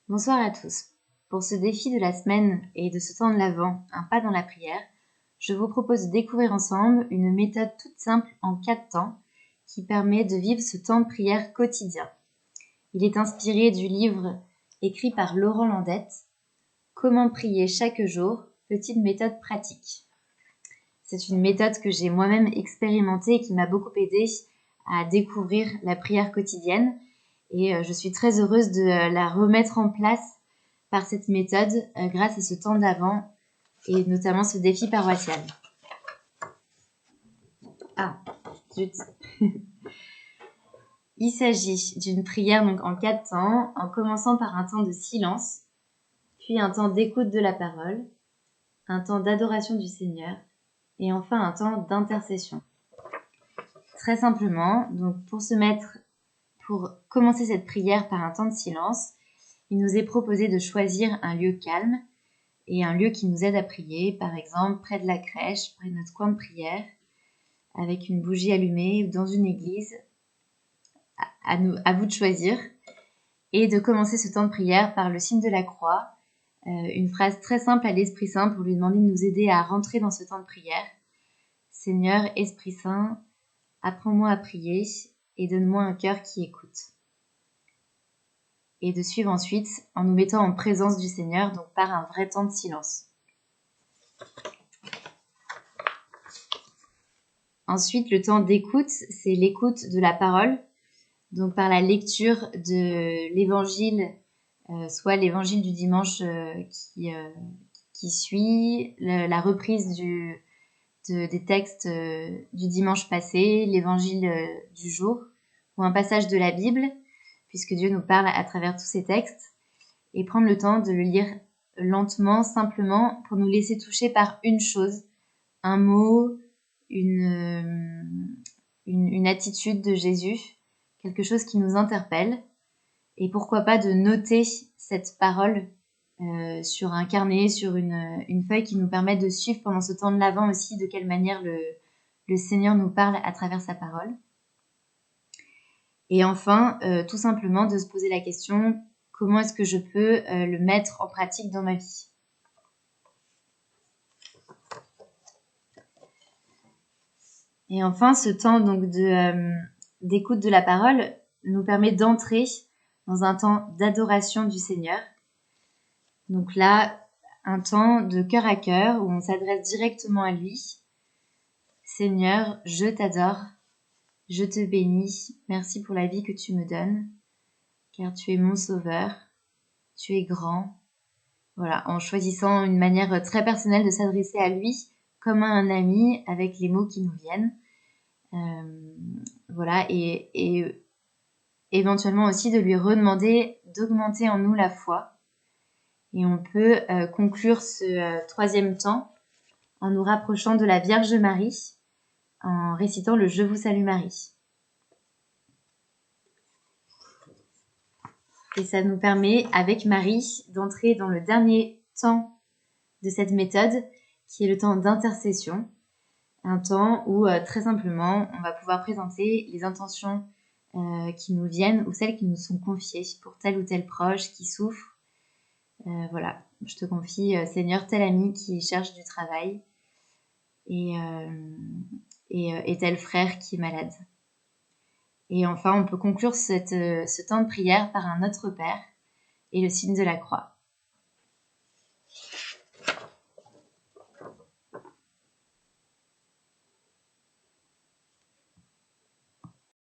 Bonsoir à tous. Pour ce défi de la semaine et de ce temps de l'Avent, un pas dans la prière, je vous propose de découvrir ensemble une méthode toute simple en 4 temps qui permet de vivre ce temps de prière quotidien. Il est inspiré du livre écrit par Laurent Landette, Comment prier chaque jour, petite méthode pratique. C'est une méthode que j'ai moi-même expérimentée et qui m'a beaucoup aidée à découvrir la prière quotidienne. Et je suis très heureuse de la remettre en place par cette méthode grâce à ce temps d'Avent et notamment ce défi paroissial. Zut. Il s'agit d'une prière donc en 4 temps, en commençant par un temps de silence, puis un temps d'écoute de la parole, un temps d'adoration du Seigneur et enfin un temps d'intercession. Très simplement, donc pour commencer cette prière par un temps de silence, il nous est proposé de choisir un lieu calme et un lieu qui nous aide à prier, par exemple près de la crèche, près de notre coin de prière, avec une bougie allumée ou dans une église. À vous de choisir. Et de commencer ce temps de prière par le signe de la croix, une phrase très simple à l'Esprit Saint pour lui demander de nous aider à rentrer dans ce temps de prière. Seigneur, Esprit Saint, apprends-moi à prier et donne-moi un cœur qui écoute. Et de suivre ensuite en nous mettant en présence du Seigneur, donc par un vrai temps de silence. Ensuite, le temps d'écoute, c'est l'écoute de la parole, donc par la lecture de l'évangile, soit l'évangile du dimanche qui suit, la reprise des textes du dimanche passé, l'évangile du jour, ou un passage de la Bible, puisque Dieu nous parle à travers tous ces textes, et prendre le temps de le lire lentement, simplement, pour nous laisser toucher par une chose, un mot, une attitude de Jésus, quelque chose qui nous interpelle, et pourquoi pas de noter cette parole sur un carnet, sur une feuille qui nous permet de suivre pendant ce temps de l'Avent aussi de quelle manière le Seigneur nous parle à travers sa parole. Et enfin, tout simplement de se poser la question, comment est-ce que je peux le mettre en pratique dans ma vie ? Et enfin, ce temps donc d'écoute de la parole nous permet d'entrer dans un temps d'adoration du Seigneur. Donc là, un temps de cœur à cœur où on s'adresse directement à lui. Seigneur, je t'adore, je te bénis, merci pour la vie que tu me donnes, car tu es mon sauveur, tu es grand. Voilà, en choisissant une manière très personnelle de s'adresser à lui comme à un ami avec les mots qui nous viennent. Voilà, et éventuellement aussi de lui redemander d'augmenter en nous la foi. Et on peut conclure ce 3e temps en nous rapprochant de la Vierge Marie, en récitant le Je vous salue Marie. Et ça nous permet, avec Marie, d'entrer dans le dernier temps de cette méthode, qui est le temps d'intercession. Un temps où, très simplement, on va pouvoir présenter les intentions qui nous viennent ou celles qui nous sont confiées pour tel ou tel proche qui souffre. Voilà, je te confie, Seigneur, tel ami qui cherche du travail et tel frère qui est malade. Et enfin, on peut conclure ce temps de prière par un Notre Père et le signe de la croix.